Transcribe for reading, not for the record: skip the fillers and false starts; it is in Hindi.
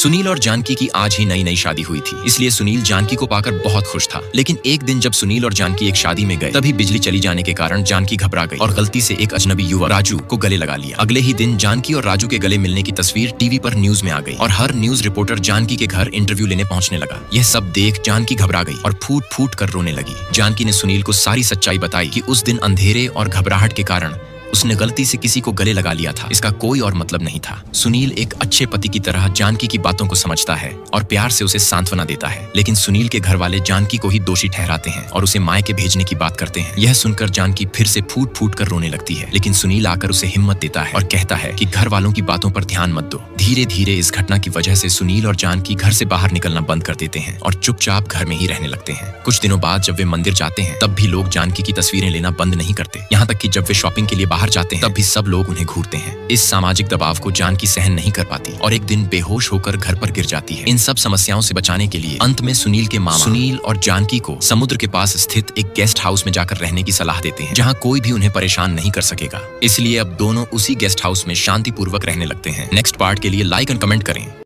सुनील और जानकी की आज ही नई नई शादी हुई थी, इसलिए सुनील जानकी को पाकर बहुत खुश था। लेकिन एक दिन जब सुनील और जानकी एक शादी में गए, तभी बिजली चली जाने के कारण जानकी घबरा गई और गलती से एक अजनबी युवक राजू को गले लगा लिया। अगले ही दिन जानकी और राजू के गले मिलने की तस्वीर टीवी पर न्यूज में आ गई और हर न्यूज रिपोर्टर जानकी के घर इंटरव्यू लेने पहुंचने लगा। यह सब देख जानकी घबरा गई और फूट फूट कर रोने लगी। जानकी ने सुनील को सारी सच्चाई बताई कि उस दिन अंधेरे और घबराहट के कारण उसने गलती से किसी को गले लगा लिया था। इसका कोई और मतलब नहीं था। सुनील एक अच्छे पति की तरह जानकी की बातों को समझता है और प्यार से उसे सांत्वना देता है, लेकिन सुनील के घर वाले जानकी को ही दोषी ठहराते हैं और उसे मायके भेजने की बात करते हैं। यह सुनकर जानकी फिर से फूट फूट कर रोने लगती है, लेकिन सुनील आकर उसे हिम्मत देता है और कहता है कि घर वालों की बातों पर ध्यान मत दो। धीरे धीरे इस घटना की वजह से सुनील और जानकी घर से बाहर निकलना बंद कर देते हैं और चुपचाप घर में ही रहने लगते हैं। कुछ दिनों बाद जब वे मंदिर जाते हैं, तब भी लोग जानकी की तस्वीरें लेना बंद नहीं करते। यहाँ तक कि जब वे शॉपिंग के लिए बाहर जाते हैं, तब भी सब लोग उन्हें घूरते हैं। इस सामाजिक दबाव को जानकी सहन नहीं कर पाती और एक दिन बेहोश होकर घर पर गिर जाती है। इन सब समस्याओं से बचाने के लिए अंत में सुनील के मामा सुनील और जानकी को समुद्र के पास स्थित एक गेस्ट हाउस में जाकर रहने की सलाह देते हैं, जहाँ कोई भी उन्हें परेशान नहीं कर सकेगा। इसलिए अब दोनों उसी गेस्ट हाउस में शांतिपूर्वक रहने लगते हैं। नेक्स्ट पार्ट के लिए लाइक एंड कमेंट करें।